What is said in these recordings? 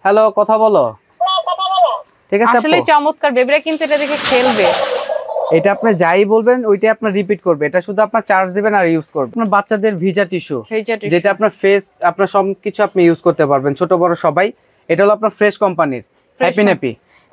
Hello, কথা বলো। ঠিক আছে, আসলে চমৎকার, বেবিরা কিন্তু এটা দেখে খেলবে। এটা আপনি যাই বলবেন ওইটাই আপনার রিপিট করবে। এটা শুধু আপনার চার্জ দিবেন আর ইউজ করবেন। আপনার বাচ্চাদের ভিজা টিস্যু, যেটা আপনার ফেস, আপনার সবকিছু আপনি ইউজ করতে পারবেন, ছোট বড় সবাই। এটা হলো আপনার ফ্রেশ কোম্পানির হ্যাপি ন্যাপি।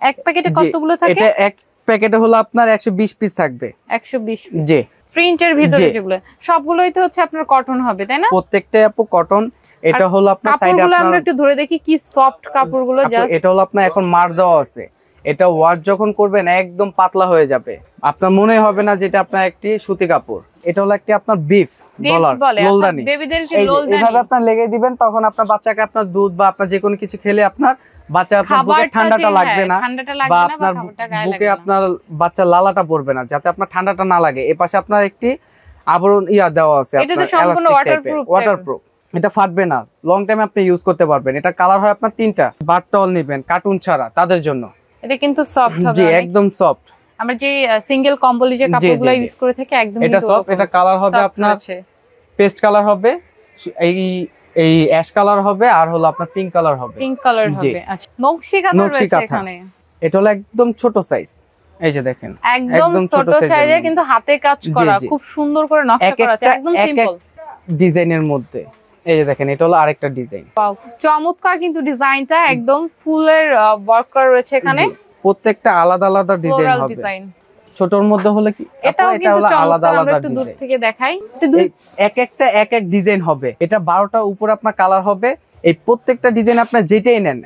এক প্যাকেটে কতগুলো থাকে? এটা এক প্যাকেটে হলো আপনার 120 পিস থাকবে। 120 পিস। জি, প্রিন্টের ভিতরে যেগুলো সবগুলোই তো হচ্ছে আপনার কটন হবে, তাই না? প্রত্যেকটাই আপু কটন। এটা হলো আপনার সাইডে আপনার, আমরা একটু ধরে দেখি কি সফট কাপড়গুলো। জাস্ট এটা হলো আপনার এখন মার দেওয়া আছে। এটা ওয়াশ যখন করবেন একদম পাতলা হয়ে যাবে, আপনার মনে হবে না যেটা আপনার একটি সুতি কাপড়। এটা হলো একটি আপনার বিফ ডলার লোলদানি। বেবিদের কি লোলদানি এইভাবে আপনার লেগে দিবেন, তখন আপনার বাচ্চাকে আপনার দুধ বা আপনার যে কোনো কিছু খেলে আপনার বাচ্চা আপনার বুকে ঠান্ডাটা লাগবে না, বা আপনার বুকে আপনার বাচ্চা লালাটা পড়বে না, যাতে আপনার ঠান্ডাটা না লাগে। এই পাশে আপনার একটি আবরণ দেওয়া আছে, আপনার এলাস্টিক টাইপের, ওয়াটারপ্রুফ। এটা ফাটবে না, লং টাইম আপনি ইউজ করতে পারবেন। এটা কালার হয় আপনার 3টা। বাথ টাওয়াল নেবেন কার্টুন ছাড়া, তাদের জন্য। এটা কিন্তু সফট হবে। জি, একদম সফট। আমরা যে সিঙ্গেল কম্বলি যে কাপড়গুলো ইউজ করে থাকি একদম এটা সফট। এটা কালার হবে আপনার পেস্ট কালার হবে, এই অ্যাশ কালার হবে, আর হলো আপনার পিঙ্ক কালার হবে। পিঙ্ক কালার হবে। আচ্ছা, নকশি কাঁথা রয়েছে এখানে। এটা হলো একদম ছোট সাইজ। এই যে দেখেন, একদম ছোট সাইজে, কিন্তু হাতে কাজ করা, খুব সুন্দর করে নকশা করা আছে, একদম সিম্পল ডিজাইনের মধ্যে। এই যে দেখেন, এটা হলো আরেকটা ডিজাইন। ওয়াও, চমৎকার কিন্তু ডিজাইনটা একদম ফুলের ওয়ার্ক করা রয়েছে এখানে। প্রত্যেকটা আলাদা আলাদা ডিজাইন হবে। ছোটর মধ্যে হলে কি এটাও কিন্তু আলাদা আলাদা ডিজাইন। দূর থেকে দেখাই, এক এক ডিজাইন হবে। এটা 12টা উপর আপনার কালার হবে। এই প্রত্যেকটা ডিজাইন আপনার যেটাই নেন,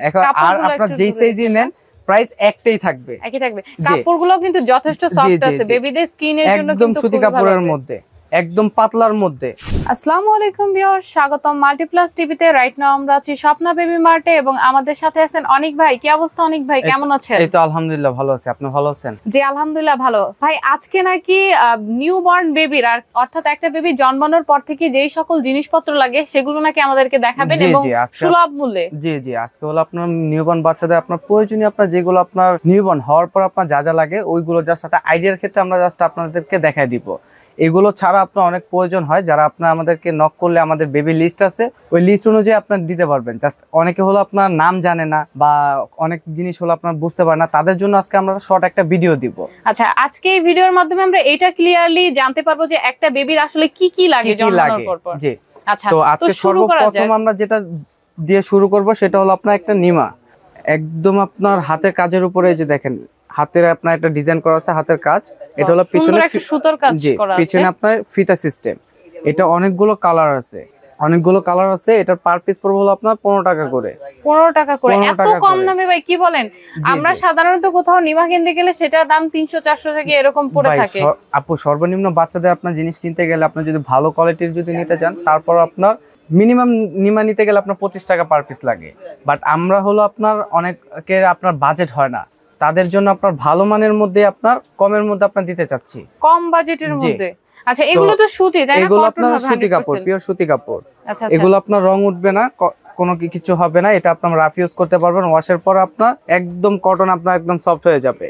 আর আপনার যেই সাইজই নেন, প্রাইস একটাই থাকবে, একই থাকবে। কাপড়গুলো কিন্তু যথেষ্ট সফট আছে, বেবিদের স্কিনের জন্য একদম সুতি কাপড়ের মধ্যে, একদম পাতলার মধ্যে। আসসালামু আলাইকুম ভিউয়ার্স, স্বাগতম মাল্টিপ্লাস টিভিতে। রাইট নাও আমরা আছি স্বপ্না বেবি মার্টে এবং আমাদের সাথে আছেন অনিক ভাই। কি অবস্থা অনিক ভাই, কেমন আছেন? এই তো আলহামদুলিল্লাহ ভালো আছি, আপনি ভালো আছেন? জি আলহামদুলিল্লাহ ভালো। ভাই, আজকে নাকি নিউবর্ন বেবির, অর্থাৎ একটা বেবি জন্মানোর পর থেকে যেই সকল জিনিসপত্র লাগে সেগুলো নাকি আমাদেরকে দেখাবেন এবং সুলভ মূল্যে। জি জি, আজকে হলো আপনার নিউবর্ন বাচ্চাদের আপনার প্রয়োজনীয়, আপনার যেগুলো আপনার নিউবর্ন হওয়ার পর আপনার যা যা লাগে ওইগুলো জাস্ট একটা আইডিয়ার ক্ষেত্রে আমরা জাস্ট আপনাদেরকে দেখাই দিব। এগুলো ছাড়া আপনার অনেক প্রয়োজন হয়, যারা আপনার আমাদেরকে নক করলে আমাদের বেবি লিস্ট আছে, ওই লিস্ট অনুযায়ী আপনার দিতে পারবেন। জাস্ট অনেকে হলো আপনার নাম জানে না বা অনেক জিনিস হলো আপনার বুঝতে পারে না, তাদের জন্য আজকে আমরা শর্ট একটা ভিডিও দিব। আচ্ছা, আজকে এই ভিডিওর মাধ্যমে আমরা এটা ক্লিয়ারলি জানতে পারবো যে একটা বেবির আসলে কি কি লাগে জন্মানোর পর। জি, আচ্ছা, তো আজকে সর্বপ্রথম আমরা যেটা দিয়ে শুরু করব সেটা হলো আপনার একটা নিমা, একদম আপনার হাতের কাজের উপরে। যে দেখেন, হাতের আপনার একটা ডিজাইন করা আছে, হাতের কাজ। এটা হলো পিছনে সুতার কাজ করা আছে, পিছনে আপনার ফিতা সিস্টেম। এটা অনেকগুলো কালার আছে, এটার পার পিস পড়বে হলো আপনার 15 টাকা করে। 15 টাকা করে? এত কম দামে ভাই, কি বলেন? আমরা সাধারণত কোথাও নিমা কিনতে গেলে সেটার দাম 300-400 টাকা এরকম পড়ে থাকে। আপু, সর্বনিম্ন বাচ্চাদের আপনার জিনিস কিনতে গেলে আপনি যদি ভালো কোয়ালিটির যদি নিতে চান, তারপর আপনার মিনিমাম নিমা নিতে গেলে আপনার 25 টাকা পার পিস লাগে। বাট আমরা হলো আপনার অনেকের আপনার বাজেট হয় না, তাদের জন্য আপনার ভালো মানের মধ্যে আপনার কমের মধ্যে আপনার দিতে চাচ্ছি, কম বাজেটের মধ্যে। আচ্ছা, এগুলো তো সুতি, তাই না? এগুলো আপনার সুতি কাপড়, পিওর সুতি কাপড়। আচ্ছা, এগুলো আপনার রং উঠবে না, কোনো কিছু হবে না। এটা আপনার রাফ ইউজ করতে পারবেন, ওয়াশের পর আপনার একদম কটন আপনার একদম সফট হয়ে যাবে।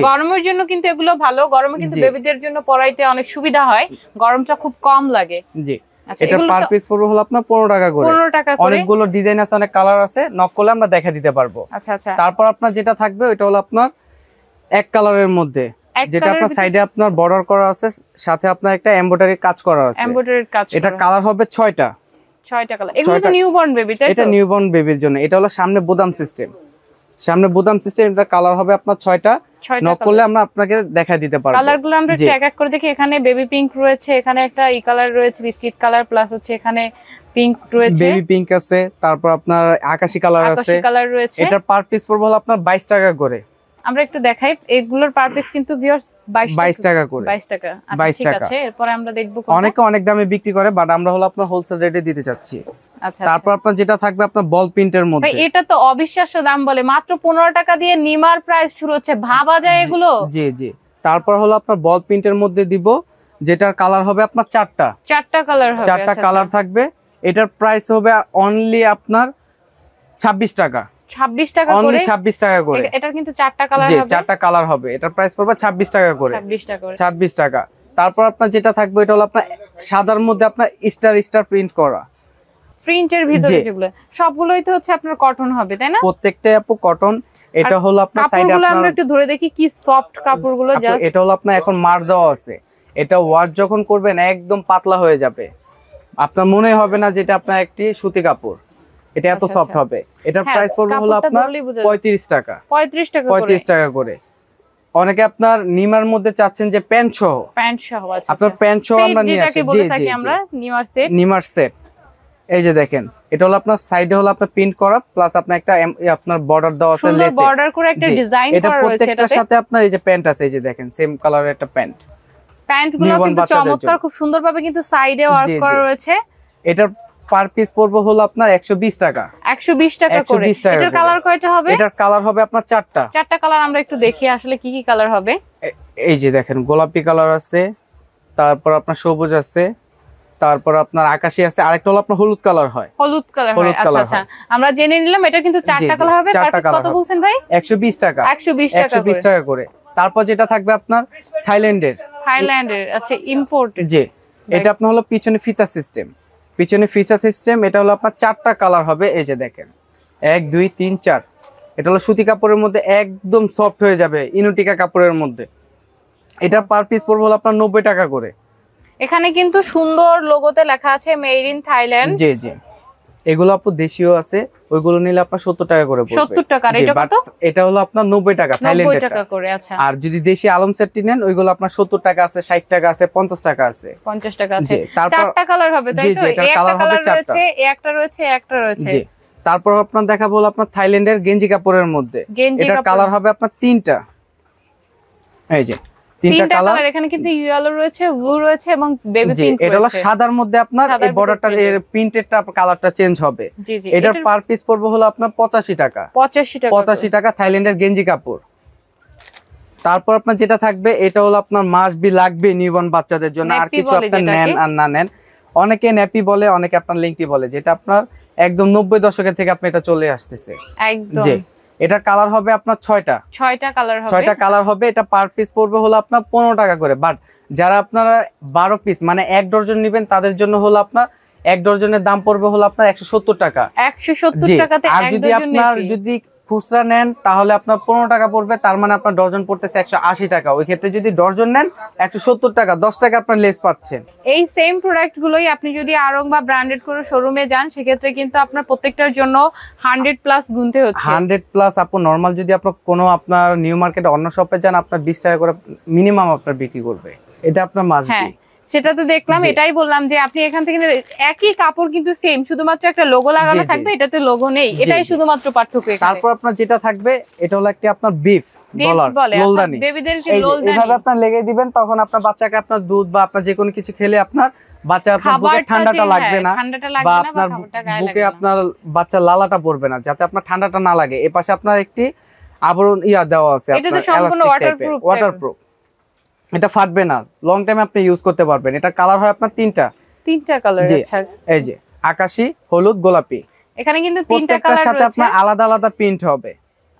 গরমের জন্য কিন্তু এগুলো ভালো, গরমে কিন্তু বেবিদের জন্য পরাইতে অনেক সুবিধা হয়, গরমটা খুব কম লাগে। জি, এটা পার পিস পড়বে হলো আপনার 15 টাকা করে। অনেকগুলো ডিজাইন আছে, অনেক কালার আছে, নক করলে আমরা দেখা দিতে পারবো। আচ্ছা আচ্ছা। তারপর আপনার যেটা থাকবে ওটা হলো আপনার এক কালারের মধ্যে, যেটা আপনার সাইডে আপনার বর্ডার করা আছে, সাথে আপনার একটা এমব্রয়ডারি কাজ করা আছে। এটা কালার হবে 6টা কালার। এগুলো তো নিউবর্ন বেবি, তাই তো? এটা নিউবর্ন বেবির জন্য। এটা হলো সামনে বোতাম সিস্টেম, এটা কালার হবে আপনার 6টা। নক করলে আমরা আপনাকে দেখাই দিতে পারবো। কালারগুলো আমরা একটু এক এক করে দেখি। এখানে বেবি পিঙ্ক রয়েছে, এখানে একটা কালার রয়েছে বিস্কিট কালার, প্লাস হচ্ছে এখানে পিঙ্ক রয়েছে, বেবি পিঙ্ক আছে, তারপর আপনার আকাশী কালার আছে, এটার পার পিস পড়বে হলো আপনার 22 টাকা করে। আমরা একটু দেখাই, এগুলোর পার পিস কিন্তু ভিউয়ার্স 22 টাকা করে। 22 টাকা। আচ্ছা, ঠিক আছে। এরপর আমরা দেখব অনেকে অনেক দামে বিক্রি করে, বাট আমরা হলো আপনার হোলসেল রেটে দিতে চাচ্ছি। আচ্ছা, তারপর আপনার যেটা থাকবে আপনার বল প্রিন্টের মধ্যে। এটা তো অবিশ্বাস্য দাম বলে, মাত্র 15 টাকা দিয়ে নিমার প্রাইস শুরু হচ্ছে, ভাবা যায় এগুলো? জি জি। তারপর হলো আপনার বল প্রিন্টের মধ্যে দিব, যেটার কালার হবে আপনার 4টা কালার হবে। 4টা কালার থাকবে। এটার প্রাইস হবে অনলি আপনার 26 টাকা। 26 টাকা করে? অনলি 26 টাকা করে। এটার কিন্তু 4টা কালার হবে। 4টা কালার হবে। এটার প্রাইস পড়বে 26 টাকা করে। 26 টাকা। তারপর আপনার যেটা থাকবে এটা হলো আপনার সাদার মধ্যে আপনার স্টার প্রিন্ট করা, প্রিন্টের ভিতরে যেগুলো সবগুলোই তো হচ্ছে আপনার কটন হবে তাই না? প্রত্যেকটাই আপু কটন। এটা হলো আপনার সাইডে আপনার আমরা একটু ধরে দেখি কি সফট কাপড়গুলো জাস্ট। এটা হলো আপনার এখন মার দেওয়া আছে, এটা ওয়াশ যখন করবেন একদম পাতলা হয়ে যাবে, আপনার মনে হবে না যেটা আপনার একটি সুতি কাপড়, এটা এত সফট হবে। এটার প্রাইস পড়বে হলো আপনার 35 টাকা। 35 টাকা করে। অনেকে আপনার নিমার মধ্যে চাচ্ছেন যে প্যান্ট সহ, আচ্ছা আপনার প্যান্ট সহ আমরা নিয়ে আসি। জি জি আমরা নিমার সেট। এই যে দেখেন এটা হলো আপনার সাইডে হলো আপনার প্রিন্ট করা প্লাস আপনার একটা আপনার বর্ডার দেওয়া আছে, লেস বর্ডার করে একটা ডিজাইন করা রয়েছে। এটা প্রত্যেকটার সাথে আপনার এই যে প্যান্ট আছে, এই যে দেখেন সেম কালারের একটা প্যান্টগুলো কিন্তু চমৎকার, খুব সুন্দরভাবে কিন্তু সাইডে ওয়ার্ক করা রয়েছে। এটার পার পিস পড়বে হলো আপনার 120 টাকা। 120 টাকা করে। এটার কালার কয়টা হবে? এটার কালার হবে আপনার 4টা কালার। আমরা একটু দেখি আসলে কি কি কালার হবে। এই যে দেখেন গোলাপি কালার আছে, তারপর আপনার সবুজ আছে, তারপর আপনার আকাশী আছে, আরেকটা হলো আপনার হলুদ কালার হয়। হলুদ কালার হয়। আচ্ছা আচ্ছা আমরা জেনে নিলাম এটা কিন্তু 4টা কালার হবে। পার পিস কত বলছেন ভাই? 120 টাকা। 120 টাকা করে। তারপর যেটা থাকবে আপনার থাইল্যান্ডের। আচ্ছা ইম্পোর্টেড। জি এটা আপনার হলো পিছনে ফিতা সিস্টেম, এটা হলো আপনার 4টা কালার হবে। এই যে দেখেন 1 2 3 4, এটা হলো সুতি কাপড়ের মধ্যে একদম সফট হয়ে যাবে, ইনুটিকা কাপড়ের মধ্যে। এটা পার পিস পড়বে হলো আপনার 90 টাকা করে। এখানে কিন্তু সুন্দর লোগোতে লেখা আছে মেড ইন থাইল্যান্ড। জি জি এগুলো আপু দেশীয় আছে, ওইগুলো নিলে আপনার 70 টাকা করে পড়বে। 70 টাকা। এটা কত? এটা হলো আপনার 90 টাকা থাইল্যান্ডের টাকা করে। আচ্ছা আর যদি দেশি আলম সেটটি নেন ওইগুলো আপনার 70 টাকা আছে, 60 টাকা আছে, 50 টাকা আছে। 50 টাকা আছে। 4টা কালার হবে তাই তো? এটা কালার হবে 4টা। একটা রয়েছে। জি তারপর আপনার দেখাবো হলো আপনার থাইল্যান্ডের গেঞ্জি কাপড়ের মধ্যে। এটা কালার হবে আপনার 3টা। এই যে 3টা কালার। এখানে কিন্তু ইয়েলো রয়েছে, ব্লু রয়েছে এবং বেবি পিঙ্ক রয়েছে। এটা হলো সাদার মধ্যে আপনার এই বর্ডারটা এর প্রিন্টেডটা কালারটা চেঞ্জ হবে। এটার পার পিস পড়বে হলো আপনার 85 টাকা। 85 টাকা থাইল্যান্ডের গেঞ্জি কাপড়। তারপর আপনার যেটা থাকবে এটা হলো আপনার মাস্ট বি লাগবে নিউবর্ন বাচ্চাদের জন্য। আর কিছু আপনার নেন আর না নেন, অনেকে ন্যাপি বলে, অনেকে আপনার লিংটি বলে, যেটা আপনার একদম 90 দশকের থেকে আপনি এটা চলে আসতেছে একদম। জি এটা কালার হবে আপনার 6টা কালার হবে। এটা পার পিস পড়বে হলো আপনার 15 টাকা করে। বাট যারা আপনারা 12 পিস মানে 1 ডজন নেবেন তাদের জন্য হলো আপনার 1 ডজনের দাম পড়বে হলো আপনার 170 টাকা। 170 টাকাতে আর যদি আপনার যদি খুচরা নেন তাহলে আপনার 15 টাকা পড়বে, তার মানে আপনার ডজন পড়তেছে 180 টাকা। ওই ক্ষেত্রে যদি ডজন নেন 170 টাকা, 10 টাকা আপনার লেস পাচ্ছেন। এই সেম প্রোডাক্ট গুলোই আপনি যদি আরং বা ব্র্যান্ডেড করে শোরুমে যান সেক্ষেত্রে কিন্তু আপনার প্রত্যেকটার জন্য 100 প্লাস গুনতে হচ্ছে। 100 প্লাস আপু নরমাল যদি আপনার কোনো আপনার নিউ মার্কেটে অন্য শপে যান আপনার 20 টাকা করে মিনিমাম আপনার বিক্রি করবে। এটা আপনার মাস্ট বি। সেটা তো দেখলাম, এটাই বললাম যে আপনি এখান থেকে একই কাপড় কিন্তু সেম, শুধুমাত্র একটা লোগো লাগানো থাকবে, এটাতে লোগো নেই, এটাই শুধুমাত্র পার্থক্য। তারপর আপনার যেটা থাকবে এটা হলো একটা আপনার বিফ লোলদানি, বেবিদের কি লোলদানি এভাবে আপনার লেগে দিবেন, তখন আপনার বাচ্চাকে আপনার দুধ বা আপনার যে কোনো কিছু খেলে আপনার বাচ্চা আপনার বুকে ঠান্ডাটা লাগবে না, বা আপনার বুকে আপনার বাচ্চা লালাটা পড়বে না, যাতে আপনার ঠান্ডাটা না লাগে। এই পাশে আপনার একটি আবরণ দেওয়া আছে আপনার এলাস্টিক টাইপের, ওয়াটারপ্রুফ। এটা ফাটবে না, লং টাইম আপনি ইউজ করতে পারবেন। এটা কালার হয় আপনার তিনটা কালার। আচ্ছা এই যে আকাশী, হলুদ, গোলাপি। এখানে কিন্তু তিনটা কালার সাথে আপনার আলাদা আলাদা প্রিন্ট হবে,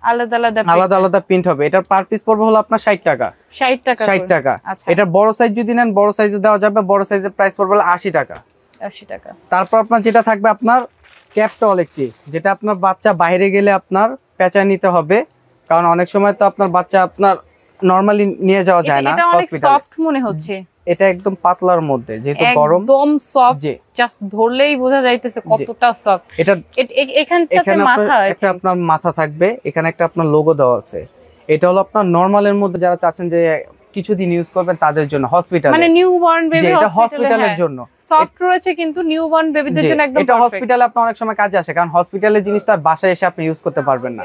আলাদা আলাদা প্রিন্ট হবে। এটার পার পিস পড়বে হলো আপনার 60 টাকা। 60 টাকা। এটা বড় সাইজ যদি নেন বড় সাইজে দেওয়া যাবে, বড় সাইজের প্রাইস পড়বে 80 টাকা। তারপর আপনার যেটা থাকবে আপনার ক্যাপটল একটি, যেটা আপনার বাচ্চা বাইরে গেলে আপনার পেঁচায় নিতে হবে, কারণ অনেক সময় তো আপনার বাচ্চা আপনার নরমালি নিয়ে যাওয়া যায় না। এটা অনেক সফট মনে হচ্ছে, এটা একদম পাতলার মধ্যে, যেহেতু গরম একদম সফট, জাস্ট ধরলেই বোঝা যাইতেছে কতটা সফট। এটা এখানটাতে মাথা আছে, এটা আপনার মাথা থাকবে, এখানে একটা আপনার লোগো দেওয়া আছে। এটা হলো আপনার নরমালের মধ্যে যারা চাচ্ছেন যে কিছুদিন ইউজ করবেন তাদের জন্য, হসপিটালে মানে নিউবর্ন বেবি, এটা হসপিটালের জন্য সফট রয়েছে, কিন্তু নিউবর্ন বেবিদের জন্য একদম এটা হসপিটালে আপনার অনেক সময় কাজে আসে, কারণ হসপিটালের জিনিস তো আর বাসায় এসে আপনি ইউজ করতে পারবেন না।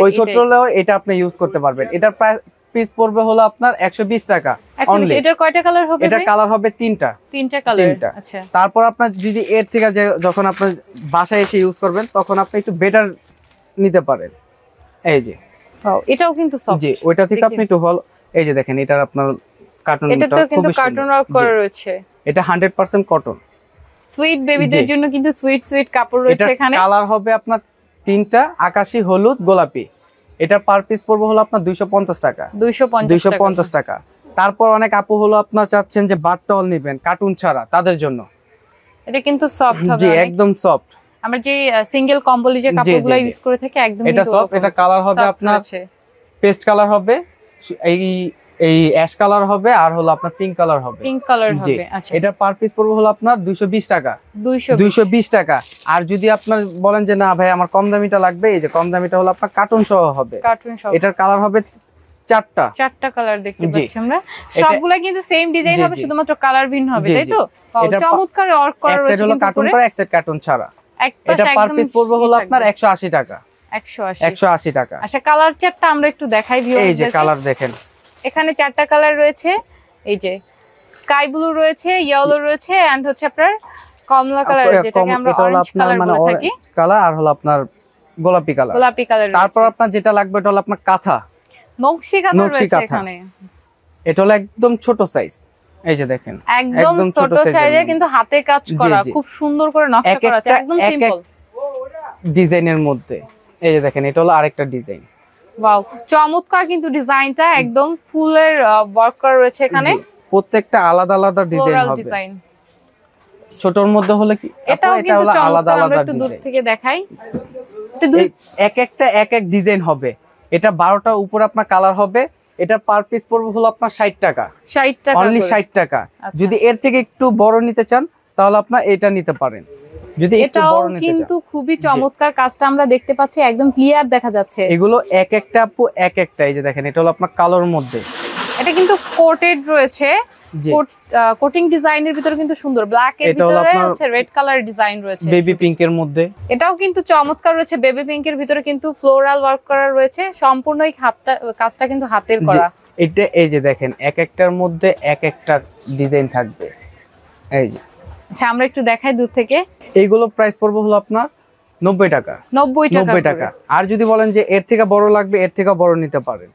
ওই ক্ষেত্রেও এটা আপনি ইউজ করতে পারবেন। এটার প্রাইস পিস পড়বে হলো আপনার 120 টাকা অনলি। এটার কয়টা কালার হবে? এটা কালার হবে তিনটা কালার। আচ্ছা তারপর আপনার যদি এর থেকে যখন আপনি বাসায় এসে ইউজ করবেন তখন আপনি একটু বেটার নিতে পারেন। এই যে এটাও কিন্তু সফট। জি ওইটা থেকে আপনি একটু এই যে দেখেন এটার আপনার কার্টুনটা এটাতে কিন্তু কার্টুন ওয়ার্ক করা রয়েছে। এটা 100% কটন। সুইট বেবিদের জন্য কিন্তু সুইট কাপড় রয়েছে এখানে। কালার হবে আপনার তিনটা, আকাশী, হলুদ, গোলাপি। এটা পার পিস পড়বে হলো আপনার 250 টাকা। 250 টাকা। তারপর অনেক আপু হলো আপনার চাচ্ছেন যে বাটটল নেবেন কার্টুন ছাড়া, তাদের জন্য এটা কিন্তু সফট হবে। জি একদম সফট। আমরা যে সিঙ্গেল কম্বলি যে কাপড়গুলো ইউজ করে থাকি একদম এটা সফট। এটা কালার হবে আপনার পেস্ট কালার হবে, এই অ্যাশ কালার হবে, আর হলো আপনার পিঙ্ক কালার হবে। পিঙ্ক কালার হবে। আচ্ছা, এটা পার পিস পড়বে হলো আপনার 220 টাকা। 220 টাকা। আর যদি আপনার বলেন যে না ভাই আমার কম দামিটা লাগবে, এই যে কম দামিটা হলো আপনার কার্টুন সহ হবে। কার্টুন সহ। এটার কালার হবে চারটা কালার দেখতে পাচ্ছি আমরা। সবগুলা কিন্তু সেম ডিজাইন হবে, শুধুমাত্র কালার ভিন্ন হবে, তাই তো? চমৎকার ওয়ার্ক করা রয়েছে। এক সাইড হলো কার্টুন করা, এক সাইড কার্টুন ছাড়া। এটা পার পিস পড়বে হলো আপনার 180 টাকা। 180 টাকা। আচ্ছা, কালার চারটা আমরা একটু দেখাই ভিউয়ারদের। এই যে কালার দেখেন, এখানে চারটা কালার রয়েছে। এই যে স্কাই ব্লু রয়েছে, ইয়েলো রয়েছে, এন্ড হচ্ছে আপনার কমলা কালার, যেটাকে আমরা অরেঞ্জ কালার বলে থাকি। কালার আর হলো আপনার গোলাপি কালার। তারপর আপনার যেটা লাগবে এটা হলো আপনার কাঁথা, নকশি কাঁথা রয়েছে এখানে। এটা হলো একদম ছোট সাইজ। এই যে দেখেন একদম ছোট সাইজে, কিন্তু হাতে কাজ করা, খুব সুন্দর করে নকশা করা আছে, একদম সিম্পল ডিজাইনের মধ্যে। এই যে দেখেন এটা হলো আরেকটা ডিজাইন। ওয়াও, চমৎকার কিন্তু ডিজাইনটা একদম ফুলের ওয়ার্ক করা রয়েছে এখানে। প্রত্যেকটা আলাদা আলাদা ডিজাইন হবে। ছোটর মধ্যে হলে কি এটাও কিন্তু আলাদা আলাদা। আমরা একটু দূর থেকে দেখাই। এক এক ডিজাইন হবে। এটা 12টা উপর আপনার কালার হবে। এটা পার পিস পড়বে হলো আপনার 60 টাকা। 60 টাকা, অনলি 60 টাকা। যদি এর থেকে একটু বড় নিতে চান তাহলে আপনারা এটা নিতে পারেন। যদি একটু বড় নিতে চান, কিন্তু খুবই চমৎকার কাজটা আমরা দেখতে পাচ্ছি, একদম ক্লিয়ার দেখা যাচ্ছে। এগুলো এক একটা আপু এক একটা। এই যে দেখেন এটা হলো আপনার কালোর মধ্যে। এটা কিন্তু কোটেড রয়েছে, কোটিং ডিজাইনের ভিতরে কিন্তু সুন্দর, ব্ল্যাক এর ভিতরে হচ্ছে রেড কালার ডিজাইন রয়েছে, বেবি পিঙ্কের মধ্যে। এটাও কিন্তু চমৎকার রয়েছে, বেবি পিঙ্কের ভিতরে কিন্তু ফ্লোরাল ওয়ার্ক করা রয়েছে, সম্পূর্ণ এই কাজটা কিন্তু হাতের করা। এটা এই যে দেখেন এক একটার মধ্যে এক একটা ডিজাইন থাকবে। এই যে আচ্ছা, আমরা একটু দেখাই দূর থেকে। এইগুলো প্রাইস পড়বে হলো আপনার 90 টাকা। 90 টাকা। আর যদি বলেন যে এর থেকে বড় লাগবে, এর থেকে বড় নিতে পারেন।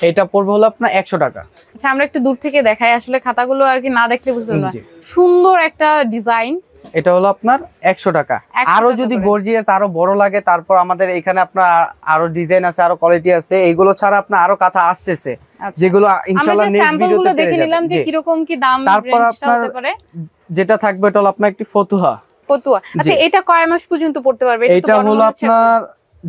এটা পড়বে হলো আপনার 100 টাকা। আচ্ছা, আমরা একটু দূর থেকে দেখাই, আসলে খাতাগুলো আর কি না দেখলে বুঝতে পারবেন না। সুন্দর একটা ডিজাইন। এটা হলো আপনার 100 টাকা। আরো যদি গর্জিয়াস আরো বড় লাগে, তারপর আমাদের এখানে আপনার আরো ডিজাইন আছে, আরো কোয়ালিটি আছে। এইগুলো ছাড়া আপনার আরো কাঁথা আসতেছে, যেগুলো ইনশাআল্লাহ নেক্সট ভিডিওতে দেখে নিলাম যে কি রকম কি দাম রেঞ্জটা হতে পারে। যেটা থাকবে এটা হলো আপনার একটি ফতুয়া। আচ্ছা, এটা কয় মাস পর্যন্ত পড়তে পারবে? এটা হলো আপনার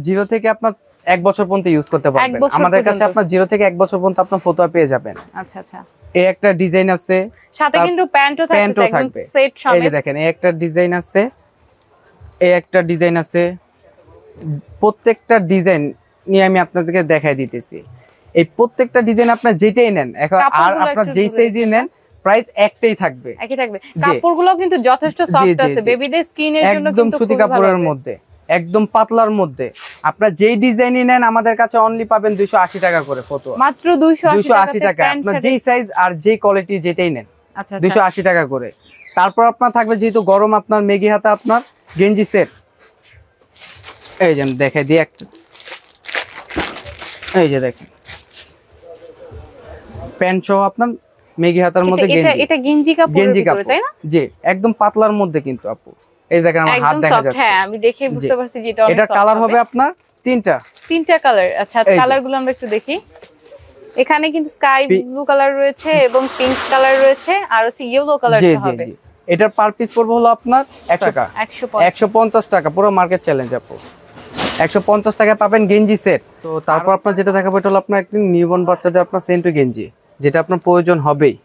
0 থেকে আপনার 1 বছর পর্যন্ত ইউজ করতে পারবেন। আমাদের কাছে আপনার 0 থেকে 1 বছর পর্যন্ত আপনার ফতুয়া পেয়ে যাবেন। আচ্ছা আচ্ছা। এই একটা ডিজাইন আছে, সাথে কিন্তু প্যান্টও থাকবে, একদম সেট সমেত। এই যে দেখেন এই একটা ডিজাইন আছে, এই একটা ডিজাইন আছে। প্রত্যেকটা ডিজাইন নিয়ে আমি আপনাদেরকে দেখাই দিতেছি। এই প্রত্যেকটা ডিজাইন আপনার যেটাই নেন এখন, আর আপনার যেই সাইজই নেন প্রাইস একটাই থাকবে, একই থাকবে। কাপড়গুলো কিন্তু যথেষ্ট সফট আছে, বেবিদের স্কিনের জন্য একদম সুতি কাপড়ের মধ্যে, একদম পাতলার মধ্যে। আপনার যেই ডিজাইনই নেন আমাদের কাছে অনলি পাবেন 280 টাকা করে ফতুয়া, মাত্র 280 টাকা। আপনার যেই সাইজ আর যেই কোয়ালিটি যেটাই নেন 280 টাকা করে। তারপর আপনার থাকবে যেহেতু গরম, আপনার মেগি হাতা আপনার গেঞ্জি সেট। এই যে দেখাই দিই একটা, এই যে দেখেন প্যান্ট সহ আপনার মেগি হাতার মধ্যে গেঞ্জি। এটা গেঞ্জি কাপড়ের ভিতরে, তাই না? জি, একদম পাতলার মধ্যে কিন্তু আপু। এই দেখেন আমার হাত দেখা যাচ্ছে। হ্যাঁ, আমি দেখে বুঝতে পারছি যে এটা কালার হবে আপনার তিনটা কালার। আচ্ছা, কালারগুলো আমরা একটু দেখি। এখানে কিন্তু স্কাই ব্লু কালার রয়েছে এবং পিঙ্ক কালার রয়েছে, আর হচ্ছে ইয়েলো কালার হবে। এটার পার পিস পড়বে হলো আপনার 150 টাকা। পুরো মার্কেট চ্যালেঞ্জ আপু। 150 টাকায় পাবেন গেঞ্জি সেট। তো তারপর আপনার যেটা দেখাবো এটা হলো আপনার একটি নিউবর্ন বাচ্চাদের আপনার সেন্টু গেঞ্জি, যেটা আপনার প্রয়োজন হবেই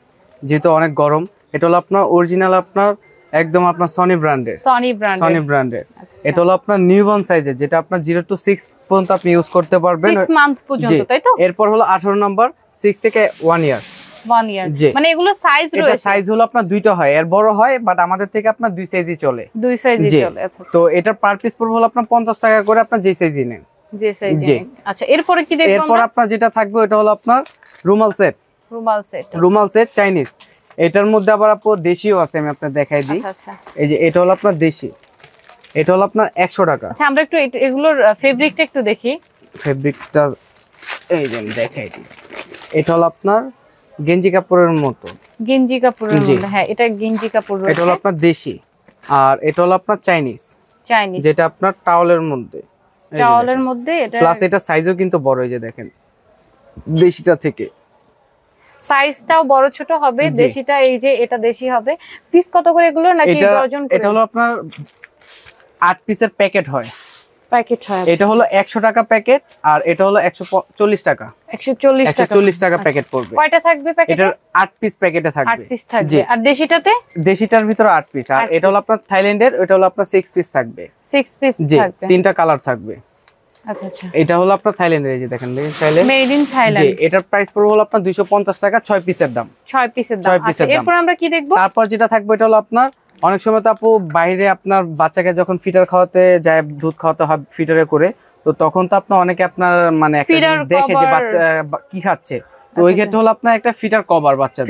যেহেতু অনেক গরম। এটা হলো আপনার অরিজিনাল, আপনার একদম আপনার সনি ব্র্যান্ডের। এটা হলো আপনার নিউবর্ন সাইজের, যেটা আপনার 0 to 6 পর্যন্ত আপনি ইউজ করতে পারবেন, 6 মান্থ পর্যন্ত, তাই তো? এরপর হলো 18 নম্বর, 6 থেকে 1 ইয়ার। মানে এগুলো সাইজ রয়েছে। সাইজ হলো আপনার দুইটা হয়, এর বড় হয়, বাট আমাদের থেকে আপনার দুই সাইজই চলে। আচ্ছা। তো এটার পার পিস পড়বে হলো আপনার 50 টাকা করে, আপনার যে সাইজই নেন। আচ্ছা, এরপরে কি দেখব? এরপর আপনার যেটা থাকবে এটা হলো আপনার রুমাল সেট চাইনিজ। এটার মধ্যে আবার আপু দেশিও আছে, আমি আপনাদের দেখাই দিই। আচ্ছা, এই যে এটা হলো আপনার দেশি, এটা হলো আপনার 100 টাকা। আচ্ছা, আমরা একটু এগুলোর ফেব্রিকটা একটু দেখি। ফেব্রিকটা এই যে দেখাই দিই। এটা হলো আপনার গেঞ্জি কাপড়ের মতো, হ্যাঁ, এটা গেঞ্জি কাপড় রয়েছে। এটা হলো আপনার দেশি, আর এটা হলো আপনার চাইনিজ, যেটা আপনার টাওয়ালের মধ্যে। এটা প্লাস এটা সাইজও কিন্তু বড়, এই যে দেখেন দেশিটা থেকে সাইজটাও বড় ছোট হবে। দেশিটা এই যে এটা দেশি হবে। পিস কত করে এগুলো, নাকি ডজন করে? এটা হলো আপনার 8 পিসের প্যাকেট হয়। প্যাকেট হয়, এটা হলো 100 টাকা প্যাকেট, আর এটা হলো 140 টাকা। 140 টাকা প্যাকেট পড়বে। কয়টা থাকবে প্যাকেটে? এটা 8 পিস প্যাকেটে থাকবে। 8 পিস থাকবে। আর দেশিটাতে? দেশিটার ভিতরে 8 পিস, আর এটা হলো আপনার থাইল্যান্ডের, ওটা হলো আপনার 6 পিস থাকবে। 6 পিস থাকবে, তিনটা কালার থাকবে। আচ্ছা আচ্ছা। এটা হলো আপনার থাইল্যান্ডের, এই যে দেখেন থাইল্যান্ড, মেড ইন থাইল্যান্ড। জি, এটার প্রাইস পড়বে হলো আপনার 250 টাকা 6 পিসের দাম। 6 পিসের দাম। আচ্ছা, এরপর আমরা কি দেখব? তারপর যেটা থাকবে এটা হলো আপনার, অনেক সময় তো আপু বাইরে আপনার বাচ্চাকে যখন ফিটার খাওয়াতে যায়, দুধ খাওয়াতে হয় ফিটারে করে, তো তখন তো আপনার অনেকে আপনার মানে একটা দেখে যে বাচ্চা কি খাচ্ছে, তো ওই ক্ষেত্রে হলো আপনার একটা ফিটার কভার বাচ্চা,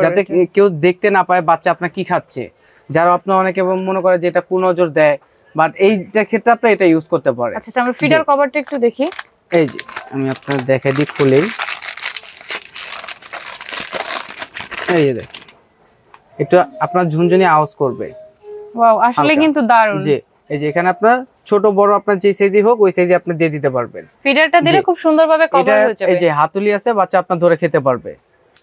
যাতে কেউ দেখতে না পায় বাচ্চা আপনার কি খাচ্ছে। যারা আপনার অনেকে মনে করে যে এটা কুনজর দেয়, বাট এইটার ক্ষেত্রে আপনি এটা ইউজ করতে পারেন। আচ্ছা, আমরা ফিডার কভারটা একটু দেখি। এই যে আমি আপনাদের দেখাই দিই খুলেই, এই যে দেখেন, একটু আপনার ঝুনঝুনি আওয়াজ করবে। ওয়াও, আসলে কিন্তু দারুণ। জি, এই যে এখানে আপনার ছোট বড় আপনার যে সাইজই হোক ওই সাইজে আপনি দিয়ে দিতে পারবেন। ফিডারটা দিলে খুব সুন্দরভাবে কভার হয়ে যাবে। এই যে হাতুলি আছে, বাচ্চা আপনার ধরে খেতে পারবে।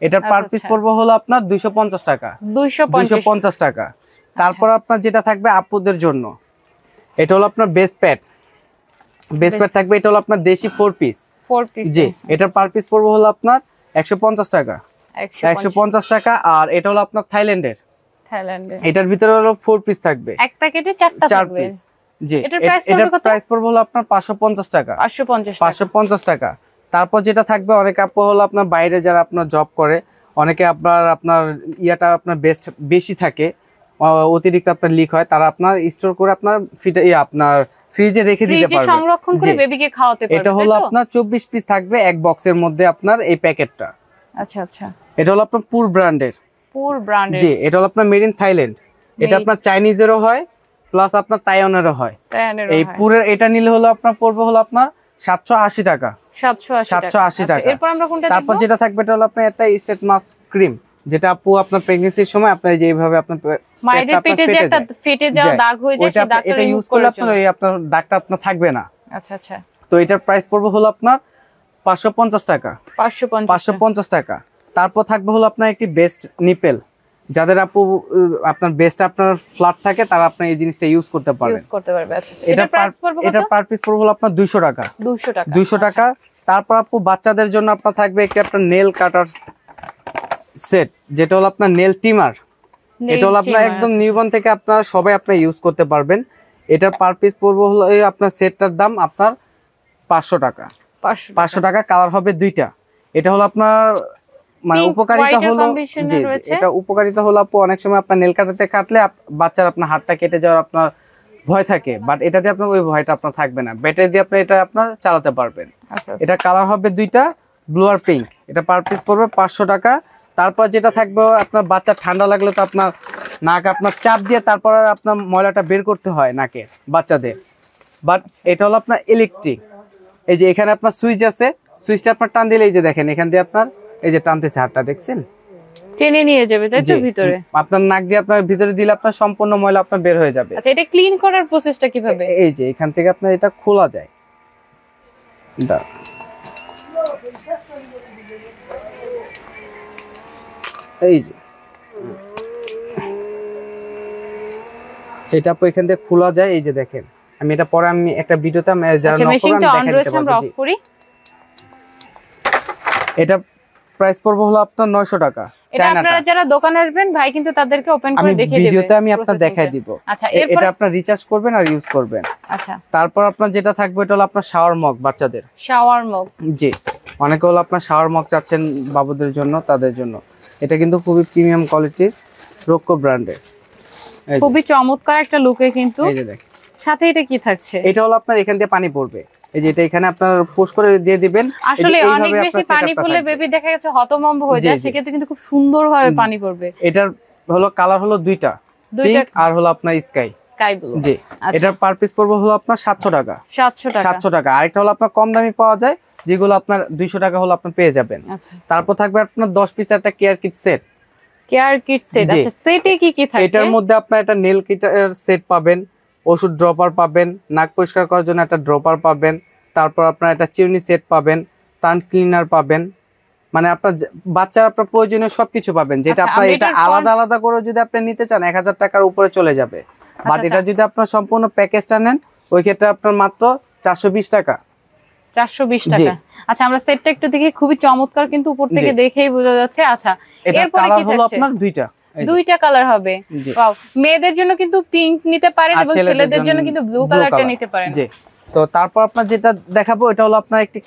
এটার পার পিস পড়বে হলো আপনার 250 টাকা। 250 টাকা। তারপর আপনার যেটা থাকবে আপুদের জন্য, এটা হলো আপনার বেস প্যাড। বেস প্যাড থাকবে, এটা হলো আপনার দেশি 4 পিস। জি, এটার পার পিস পড়বে হলো আপনার 150 টাকা। 150 টাকা। আর এটা হলো আপনার থাইল্যান্ডের। এটার ভিতরে হলো 4 পিস থাকবে, এক প্যাকেটে 4টা থাকবে। জি, এটার প্রাইস পড়বে হলো আপনার 550 টাকা। 550 টাকা। তারপর যেটা থাকবে, অনেক আপু হলো আপনার বাইরে যারা আপনার জব করে, অনেকে আপনার ইয়াটা আপনার বেশি থাকে, অতিরিক্ত আপনার লিক হয়, তারা আপনার স্টোর করে আপনার আপনার ফ্রিজে রেখে দিতে পারবে, সংরক্ষণ করে বেবিকে খাওয়াতে পারবে। এটা হলো আপনার 24 পিস থাকবে এক বক্সের মধ্যে আপনার এই প্যাকেটটা। আচ্ছা আচ্ছা। এটা হলো আপনার পুর ব্র্যান্ডের। জি, এটা হলো আপনার মেড ইন থাইল্যান্ড। এটা আপনার চাইনিজেরও হয় প্লাস আপনার তাইওয়ানেরও হয়। এই পুরের এটা নিলে হলো আপনার পড়বে হলো আপনার 780 টাকা। 780 টাকা। এরপর আমরা কোনটা দেখব? তারপর যেটা থাকবে এটা হলো আপনার একটা স্টেট মাস্ক ক্রিম, যেটা আপু আপনার প্রেগন্যান্সির সময় আপনার যেভাবে আপনার মায়েদের পেটে যে একটা ফেটে যাওয়া দাগ হয়ে যায়, সেই দাগটা এটা ইউজ করলে আপনার এই আপনার দাগটা আপনার থাকবে না। আচ্ছা আচ্ছা। তো এটার প্রাইস পড়বে হলো আপনার 550 টাকা। 550 টাকা। তারপর থাকবে হলো আপনার একটি বেস্ট নিপেল, যাদের আপু আপনার বেস্ট আপনার ফ্ল্যাট থাকে, তারা আপনার এই জিনিসটা ইউজ করতে পারবে। আচ্ছা, এটার প্রাইস পড়বে কত? এটা পার পিস পড়বে হলো আপনার 200 টাকা। 200 টাকা। তারপর আপু বাচ্চাদের জন্য আপনার থাকবে একটি আপনার নেল কাটার সেট, যেটা হলো আপনার নেল টিমার। এটা হলো আপনার একদম নিউবর্ন থেকে আপনারা সবাই আপনার ইউজ করতে পারবেন। এটার পার পিস পড়বে হলো এই আপনার সেটটার দাম আপনার 500 টাকা। 500 টাকা। কালার হবে দুইটা। এটা হলো আপনার মানে উপকারিতা হলো, জি, এটা উপকারিতা হলো আপু অনেক সময় আপনার নেল কাটাতে কাটলে বাচ্চার আপনার হাতটা কেটে যাওয়ার আপনার ভয় থাকে, বাট এটা দিয়ে আপনার ওই ভয়টা আপনার থাকবে না। ব্যাটারি দিয়ে আপনি এটা আপনার চালাতে পারবেন। এটা কালার হবে দুইটা, ব্লু আর পিঙ্ক। এটা পার পিস পড়বে 500 টাকা। তারপর যেটা থাকবে, আপনার বাচ্চা ঠান্ডা লাগলে তো আপনার নাক আপনার চাপ দিয়ে তারপর আপনার ময়লাটা বের করতে হয় নাকে বাচ্চাদের, বাট এটা হলো আপনার ইলেকট্রিক। এই যে এখানে আপনার সুইচ আছে, সুইচটা আপনার টান দিলে এই যে দেখেন এখান দিয়ে আপনার এই যে টানতেছে, হাতটা দেখছেন, টেনে নিয়ে যাবে তাই তো ভিতরে। আপনার নাক দিয়ে আপনার ভিতরে দিলে আপনার সম্পূর্ণ ময়লা আপনার বের হয়ে যাবে। আচ্ছা, এটা ক্লিন করার প্রসেসটা কিভাবে? এই যে এখান থেকে আপনার এটা খোলা যায়, এই যে এটা আপু এখান থেকে খোলা যায়। এই যে দেখেন, আমি এটা পরে আমি একটা ভিডিওতে যারা নক করবে আমি দেখাই দিতে পারবো। এটা প্রাইস পড়বে হলো আপনার 900 টাকা। এটা আপনারা যারা দোকানে আসবেন ভাই কিন্তু তাদেরকে ওপেন করে দেখিয়ে দিবেন, ভিডিওতে আমি আপনাদের দেখাই দিব। আচ্ছা, এরপর এটা আপনারা রিচার্জ করবেন আর ইউজ করবেন। আচ্ছা, তারপর আপনার যেটা থাকবে এটা হলো আপনার শাওয়ার মগ বাচ্চাদের। শাওয়ার মগ, জি, অনেকে হলো আপনার শাওয়ার মগ চাচ্ছেন বাবুদের জন্য, তাদের জন্য। এটা কিন্তু খুবই প্রিমিয়াম কোয়ালিটির রোক্কো ব্র্যান্ডের, খুবই চমৎকার একটা লুকে। কিন্তু এই যে দেখেন সাথে এটা কি থাকছে? এটা হলো আপনার এখান দিয়ে পানি পড়বে, এই যে এটা এখানে আপনার পুশ করে দিয়ে দিবেন। আসলে অনেক বেশি পানি পড়লে বেবি দেখা যাচ্ছে হতভম্ব হয়ে যায়, সেক্ষেত্রে কিন্তু খুব সুন্দরভাবে পানি পড়বে। এটার হলো কালার হলো দুইটা, পিঙ্ক আর হলো আপনার স্কাই ব্লু। জি, এটার পার পিস পড়বে হলো আপনার 700 টাকা। 700 টাকা। আরেকটা হলো আপনার কম দামি পাওয়া যায়, যেগুলো আপনার 200 টাকা হলো আপনি পেয়ে যাবেন। আচ্ছা, তারপর থাকবে আপনার 10 পিস একটা কেয়ার কিট সেট। আচ্ছা, সেটে কি কি থাকছে? এটার মধ্যে আপনার একটা নেল কিটার সেট পাবেন, ওষুধ ড্রপার পাবেন, নাক পরিষ্কার করার জন্য একটা ড্রপার পাবেন, তারপর আপনার একটা চিরুনি সেট পাবেন, টান ক্লিনার পাবেন, মানে আপনার বাচ্চার আপনার প্রয়োজনীয় সবকিছু পাবেন। যেটা আপনার এটা আলাদা আলাদা করে যদি আপনি নিতে চান 1000 টাকার উপরে চলে যাবে। বাট এটা যদি আপনার সম্পূর্ণ প্যাকেজটা নেন ওই ক্ষেত্রে আপনার মাত্র 420 টাকা। 420 টাকা। আচ্ছা আমরা সেটটা একটু দেখি, খুবই চমৎকার কিন্তু উপর থেকে দেখেই বোঝা যাচ্ছে। আচ্ছা এরপরে কি হলো আপনার দুইটা কালার হবে। ওয়াও, মেয়েদের জন্য কিন্তু পিঙ্ক নিতে পারেন এবং ছেলেদের জন্য কিন্তু ব্লু কালারটা নিতে পারেন। জি। তো তারপর আপনার যেটা দেখাবো এটা হলো আপনার একটি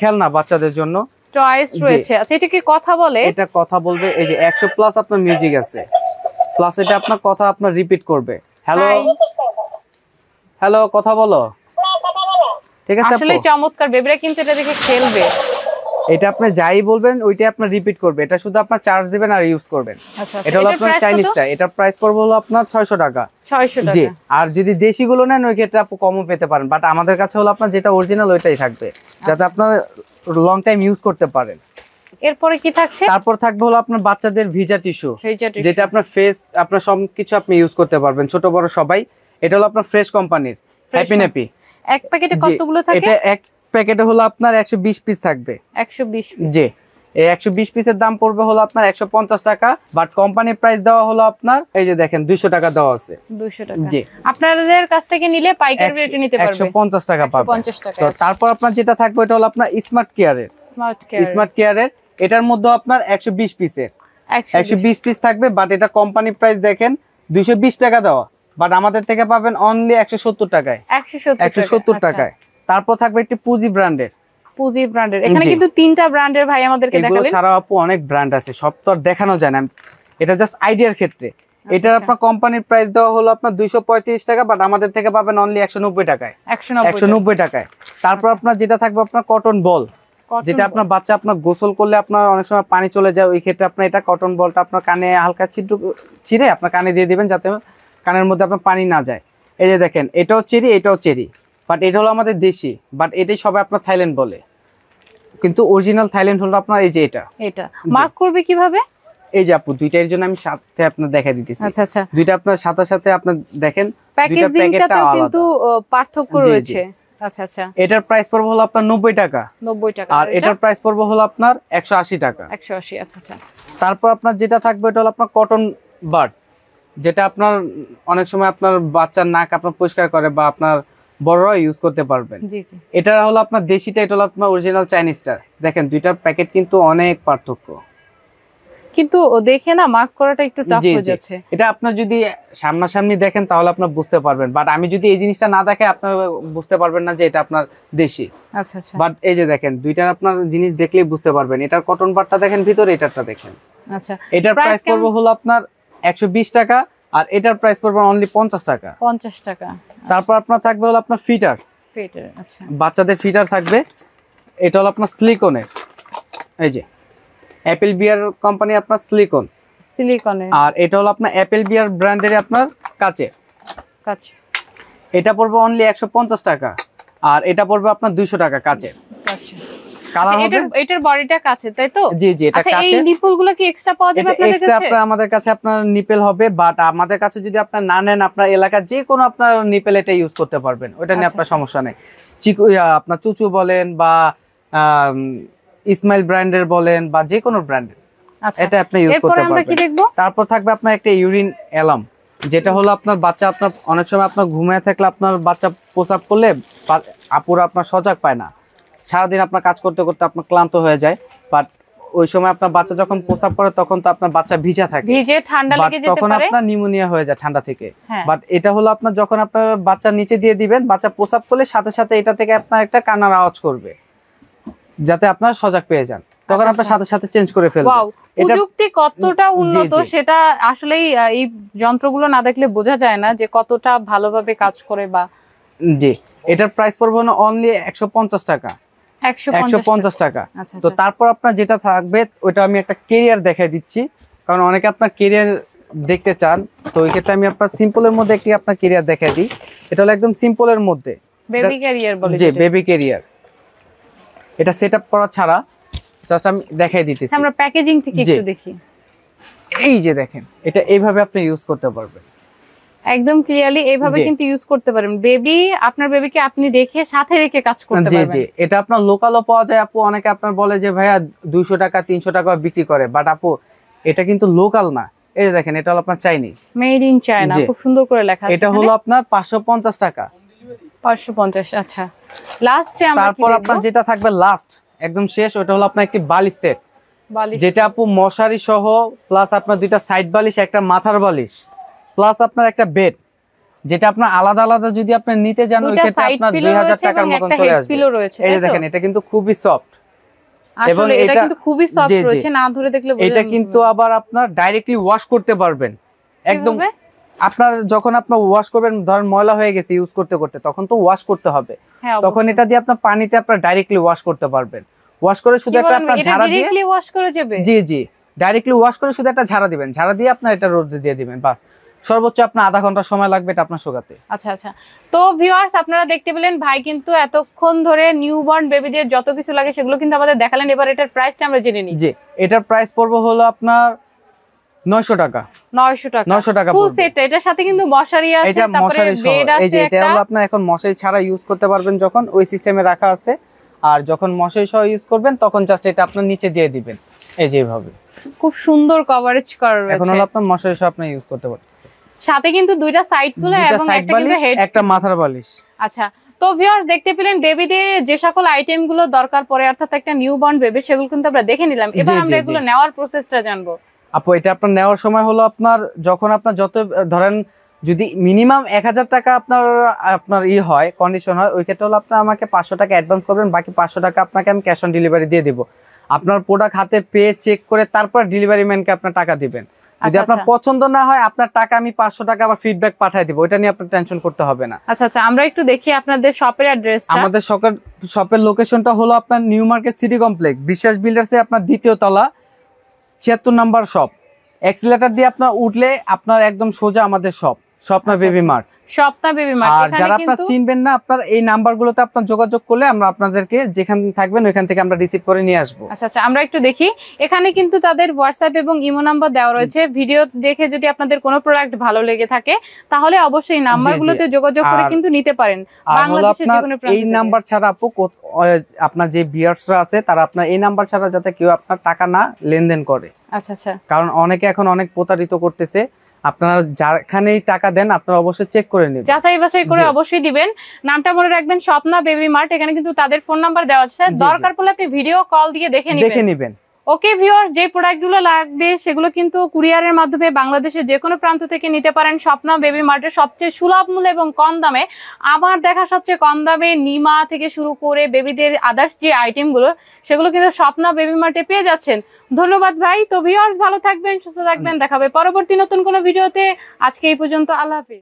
খেলনা বাচ্চাদের জন্য চয়েস রয়েছে। আচ্ছা এটা কি কথা বলে? এটা কথা বলবে, এই যে 100 প্লাস আপনার মিউজিক আছে, প্লাস এটা আপনার কথা আপনার রিপিট করবে। হ্যালো হ্যালো কথা বলো, ঠিক আছে? আসলে চমৎকার, বেবিরা কিন্তু এটা দেখে খেলবে। এটা আপনি যাই বলবেন ওইটাই আপনার রিপিট করবে, এটা শুধু আপনার চার্জ দিবেন আর ইউজ করবেন। আচ্ছা এটা হলো আপনার চাইনিজটা, এটা প্রাইস পড়বে হলো আপনার 600 টাকা। 600 টাকা। জি। আর যদি দেশি গুলো নেন ওই ক্ষেত্রে আপনি কমও পেতে পারেন, বাট আমাদের কাছে হলো আপনার যেটা অরিজিনাল ওইটাই থাকবে, যাতে আপনার লং টাইম ইউজ করতে পারেন। এরপরে কি থাকছে? তারপর থাকবে হলো আপনার বাচ্চাদের ভিজা টিস্যু, যেটা আপনার ফেস আপনার সবকিছু আপনি ইউজ করতে পারবেন, ছোট বড় সবাই। এটা হলো আপনার ফ্রেশ কোম্পানির হ্যাপি ন্যাপি। এক প্যাকেটে কতগুলো থাকে? এটা এক প্যাকেটে হলো আপনার 120 পিস থাকবে। 120 পিস। জি। এই 120 পিসের দাম পড়বে হলো আপনার 150 টাকা, বাট কোম্পানির প্রাইস দেওয়া হলো আপনার এই যে দেখেন 200 টাকা দেওয়া আছে। 200 টাকা। জি। আপনাদের কাছ থেকে নিলে পাইকারি রেটে নিতে পারবে। 150 টাকা পাবে। 150 টাকা। তো তারপর আপনার যেটা থাকবে এটা হলো আপনার স্মার্ট কেয়ারের। এটার মধ্যে আপনার 120 পিসের 120 পিস থাকবে, বাট এটা কোম্পানি প্রাইস দেখেন 220 টাকা দেওয়া, বাট আমাদের থেকে পাবেন অনলি 170 টাকায়। 170 টাকায়। তারপর থাকবে একটি পুজি ব্র্যান্ডের। এখানে কিন্তু তিনটা ব্র্যান্ডের ভাই আমাদেরকে দেখালেন। এগুলো ছাড়াও আপু অনেক ব্র্যান্ড আছে, সব তো আর দেখানো যায় না, এটা জাস্ট আইডিয়ার ক্ষেত্রে। এটার আপনার কোম্পানির প্রাইস দেওয়া হলো আপনার 235 টাকা, বাট আমাদের থেকে পাবেন অনলি 190 টাকায়। 190 টাকায়। তারপর আপনার যেটা থাকবে আপনার কটন বল, যেটা আপনার বাচ্চা আপনার গোসল করলে আপনার অনেক সময় পানি চলে যায়, ওই ক্ষেত্রে আপনার এটা কটন বলটা আপনার কানে হালকা ছিঁড়ে আপনার কানে দিয়ে দিবেন, যাতে কানের মধ্যে আপনার পানি না যায়। এই যে দেখেন এটাও চেরি, এটাও চেরি, বাট এটা হলো আমাদের দেশি, বাট এটাই সবাই আপনার থাইল্যান্ড বলে, কিন্তু অরিজিনাল থাইল্যান্ড হলো আপনার এই যে এটা মার্ক করবে কিভাবে? এই যে আপু দুইটার জন্য আমি সাথে আপনার দেখাই দিতেছি। আচ্ছা দুইটা আপনার সাথে আপনার দেখেন প্যাকেজিংটাতেও কিন্তু পার্থক্য রয়েছে। আচ্ছা এটার প্রাইস পড়বে হলো আপনার 90 টাকা। আর এটার প্রাইস পড়বে হলো আপনার 180 টাকা। 180। আচ্ছা। তারপর আপনার যেটা থাকবে এটা হলো আপনার কটন বাড, যেটা আপনার অনেক সময় আপনার বাচ্চার নাক আপনার পরিষ্কার করে বা আপনার বড়রা ইউজ করতে পারবেন। এটা হলো আপনার দেশিটা, এটা হলো আপনার অরিজিনাল চাইনিজটা। দেখেন দুইটার প্যাকেট কিন্তু অনেক পার্থক্য, কিন্তু দেখে না মার্ক করাটা একটু টাফ হয়ে যাচ্ছে। এটা আপনার যদি সামনাসামনি দেখেন তাহলে আপনার বুঝতে পারবেন, বাট আমি যদি এই জিনিসটা না দেখে আপনার বুঝতে পারবেন না যে এটা আপনার দেশি। আচ্ছা। বাট এই যে দেখেন দুইটার আপনার জিনিস দেখলেই বুঝতে পারবেন। এটার কটন বারটা দেখেন ভিতরে, এটারটা দেখেন। আচ্ছা। এটার প্রাইস পড়বে হলো আপনার 120 টাকা, আর এটার প্রাইস পড়বে অনলি 50 টাকা। 50 টাকা। তারপর আপনার থাকবে হলো আপনার ফিটার। আচ্ছা। বাচ্চাদের ফিটার থাকবে, এটা হলো আপনার সিলিকনের, এই যে অ্যাপেল বিয়ার কোম্পানি আপনার সিলিকনের। আর এটা হলো আপনার অ্যাপেল বিয়ার ব্র্যান্ডের আপনার কাচের। এটা পড়বে অনলি 150 টাকা, আর এটা পড়বে আপনার 200 টাকা কাচের। এটার বডিটা কাচের, তাই তো? জি এটা কাচের। এই নিপলগুলো কি এক্সট্রা পাওয়া যাবে আপনাদের কাছে? এক্সট্রা আমাদের কাছে আপনার নিপেল হবে, বাট আমাদের কাছে যদি আপনার না নেন আপনার এলাকার যে কোনো আপনার নিপেল এটা ইউজ করতে পারবেন, ওটা নিয়ে আপনার সমস্যা নেই। আপনার চুচু বলেন বা ইসমাইল ব্র্যান্ডের বলেন বা যে কোনো ব্র্যান্ডের, এটা আপনি ইউজ করতে পারবেন। তারপর থাকবে আপনার একটা ইউরিন অ্যালার্ম, যেটা হলো আপনার বাচ্চা আপনার অনেক সময় আপনার ঘুমিয়ে থাকলে আপনার বাচ্চা প্রস্রাব করলে আপুরা আপনার সজাগ পায় না, সারাদিন আপনার কাজ করতে করতে আপনার ক্লান্ত হয়ে যায়, বাট ওই সময় আপনার বাচ্চা যখন প্রস্রাব করে তখন তো আপনার বাচ্চা ভিজা থাকে, ঠান্ডা লেগে যেতে পারে, তখন আপনার নিউমোনিয়া হয়ে যায় ঠান্ডা থেকে। বাট এটা হলো আপনার যখন আপনার বাচ্চা নিচে দিয়ে দিবেন, বাচ্চা প্রস্রাব করলে সাথে সাথে এটা থেকে আপনার একটা কান্নার আওয়াজ করবে, যাতে আপনার সজাগ পেয়ে যান, তখন আপনার সাথে সাথে চেঞ্জ করে ফেলবেন। প্রযুক্তি কতটা উন্নত সেটা আসলেই এই যন্ত্রগুলো না দেখলে বোঝা যায় না যে কতটা ভালোভাবে কাজ করে। বা জি, এটার প্রাইস পড়বে না অনলি 150 টাকা। 150 টাকা। তো তারপর আপনার যেটা থাকবে ওইটা আমি একটা কেরিয়ার দেখাই দিচ্ছি, কারণ অনেকে আপনার কেরিয়ার দেখতে চান, তো ওই ক্ষেত্রে আমি আপনার সিম্পলের মধ্যে একটি আপনার কেরিয়ার দেখাই দিই। এটা হলো একদম সিম্পলের মধ্যে বেবি ক্যারিয়ার বলে। জি, বেবি ক্যারিয়ার। এটা সেটআপ করা ছাড়া জাস্ট আমি দেখাই দিতেছি। আমরা প্যাকেজিং থেকে একটু দেখি। এই যে দেখেন, এটা এইভাবে আপনি ইউজ করতে পারবেন, একদম ক্লিয়ারলি এইভাবে কিন্তু ইউজ করতে পারেন। বেবি, আপনার বেবিকে আপনি রেখে সাথে রেখে কাজ করতে পারবেন। জি, এটা আপনার লোকালও পাওয়া যায় আপু। অনেকে আপনার বলে যে ভাইয়া 200 টাকা 300 টাকা বিক্রি করে, বাট আপু এটা কিন্তু লোকাল না, এই দেখেন এটা হলো আপনার চাইনিজ, মেড ইন চায়না, খুব সুন্দর করে লেখা আছে। এটা হলো আপনার 550 টাকা। 550। আচ্ছা, লাস্টে আমরা তারপর আপনার যেটা থাকবে লাস্ট একদম শেষ, ওটা হলো আপনার একটি বালিশ সেট, যেটা আপু মশারি সহ প্লাস আপনার দুইটা সাইড বালিশ, একটা মাথার বালিশ প্লাস আপনার একটা বেড, যেটা আপনার আলাদা আলাদা যদি আপনি নিতে যান ওই ক্ষেত্রে আপনার 2000 টাকার মতন চলে আসবে। এই যে দেখেন এটা কিন্তু খুবই সফট, এবং এটা কিন্তু খুবই সফট রয়েছে, না ধরে দেখলে বোঝা যাবে। এটা কিন্তু আবার আপনার ডাইরেক্টলি ওয়াশ করতে পারবেন একদম। আপনার যখন আপনি ওয়াশ করবেন, ধরেন ময়লা হয়ে গেছে ইউজ করতে করতে, তখন তো ওয়াশ করতে হবে, তখন এটা দিয়ে আপনার পানিতে আপনার ডাইরেক্টলি ওয়াশ করতে পারবেন। ওয়াশ করে শুধু একটা আপনার ঝাড়া দিয়ে ডাইরেক্টলি ওয়াশ করে যাবে। জি জি, ডাইরেক্টলি ওয়াশ করে শুধু একটা ঝাড়া দিবেন, ঝাড়া দিয়ে আপনার এটা রোদে দিয়ে দিবেন, বাস। সর্বোচ্চ আপনার আধা ঘন্টা সময় লাগবে এটা আপনার শুকাতে। আচ্ছা আচ্ছা, তো ভিউয়ার্স আপনারা দেখতে পেলেন ভাই কিন্তু এতক্ষণ ধরে নিউবর্ন বেবিদের যত কিছু লাগে সেগুলো কিন্তু আমাদের দেখালেন। এবার এটার প্রাইসটা আমরা জেনে নিই। জি, এটার প্রাইস পড়বে হলো আপনার 900 টাকা। 900 টাকা, 900 টাকা ফুল সেট। এটার সাথে কিন্তু মশারি আছে, তারপরে বেড আছে। এই যে এটা হলো আপনার এখন মশারি ছাড়া ইউজ করতে পারবেন, যখন ওই সিস্টেমে রাখা আছে। আর যখন মশারি সহ ইউজ করবেন তখন জাস্ট এটা আপনার নিচে দিয়ে দিবেন, এই যে এইভাবে। খুব সুন্দর কভারেজ করা রয়েছে। এখন হলো আপনার মশারি সহ আপনি ইউজ করতে পারতেছেন। সাথে কিন্তু দুইটা সাইড ফুল এবং একটা কিন্তু হেড, একটা মাথার বালিশ। আচ্ছা, তো ভিউয়ার্স দেখতে পেলেন বেবিদের যে সকল আইটেম গুলো দরকার পড়ে, অর্থাৎ একটা নিউবর্ন বেবি, সেগুলো কিন্তু আমরা দেখে নিলাম। এবার আমরা এগুলো নেওয়ার প্রসেসটা জানবো। আপু এটা আপনার নেওয়ার সময় হলো আপনার যখন আপনার যত ধরেন যদি মিনিমাম 1000 টাকা আপনার হয় কন্ডিশন হয়, ওই ক্ষেত্রে হলো আপনার আমাকে 500 টাকা অ্যাডভান্স করবেন, বাকি 500 টাকা আপনাকে আমি ক্যাশ অন ডেলিভারি দিয়ে দিব। আপনার প্রোডাক্ট হাতে পেয়ে চেক করে তারপর ডেলিভারি ম্যানকে আপনার টাকা দিবেন। যদি আপনার পছন্দ না হয় আপনার টাকা আমি 500 টাকা আবার ফিডব্যাক পাঠিয়ে দিব, ওটা নিয়ে আপনার টেনশন করতে হবে না। আচ্ছা আচ্ছা, আমরা একটু দেখি আপনাদের শপের অ্যাড্রেসটা। আমাদের শপের লোকেশনটা হলো আপনার নিউ মার্কেট সিটি কমপ্লেক্স, বিশ্বাস বিল্ডার্সের আপনার দ্বিতীয় তলা, 76 নাম্বার শপ। এক্সিলেটর দিয়ে আপনার উঠলে আপনার একদম সোজা আমাদের shop, Swapna baby mart. Swapna baby mart. আর যারা আপনারা চিনবেন না, আপনার এই নাম্বারগুলোতে আপনারা যোগাযোগ করলে আমরা আপনাদেরকে যেখানে থাকবেন ওইখান থেকে আমরা রিসিভ করে নিয়ে আসবো। আচ্ছা আচ্ছা, আমরা একটু দেখি। এখানে কিন্তু তাদের হোয়াটসঅ্যাপ এবং ইমো নাম্বার দেওয়া রয়েছে। ভিডিও দেখে যদি আপনাদের কোনো প্রোডাক্ট ভালো লেগে থাকে তাহলে অবশ্যই নাম্বারগুলোতে যোগাযোগ করে কিন্তু নিতে পারেন। বাংলাদেশের যে কোনো প্রান্ত এই নাম্বার ছাড়া আপু আপনার যে ভিউয়ার্সরা আছে তারা আপনার এই নাম্বার ছাড়া যাতে কেউ আপনার টাকা না লেনদেন করে। আচ্ছা আচ্ছা, কারণ অনেকে এখন অনেক প্রতারিত করতেছে। আপনারা যেখানেই টাকা দেন আপনারা অবশ্যই চেক করে নেবেন, যাচাই বাছাই করে অবশ্যই দিবেন। নামটা মনে রাখবেন, স্বপ্না বেবি মার্ট। এখানে কিন্তু তাদের ফোন নাম্বার দেওয়া আছে, দরকার পড়লে আপনি ভিডিও কল দিয়ে দেখে নেবেন। ওকে ভিউয়ার্স, যে প্রোডাক্টগুলো লাগবে সেগুলো কিন্তু কুরিয়ারের মাধ্যমে বাংলাদেশের যে কোনো প্রান্ত থেকে নিতে পারেন স্বপ্না বেবি মার্টের সবচেয়ে সুলভ মূল্যে এবং কম দামে। আমার দেখা সবচেয়ে কম দামে নিমা থেকে শুরু করে বেবিদের আদার্স যে আইটেমগুলো সেগুলো কিন্তু স্বপ্না বেবি মার্টে পেয়ে যাচ্ছেন। ধন্যবাদ ভাই। তো ভিউয়ার্স ভালো থাকবেন, সুস্থ থাকবেন, দেখাবে পরবর্তী নতুন কোনো ভিডিওতে। আজকে এই পর্যন্ত, আল্লাহ হাফেজ।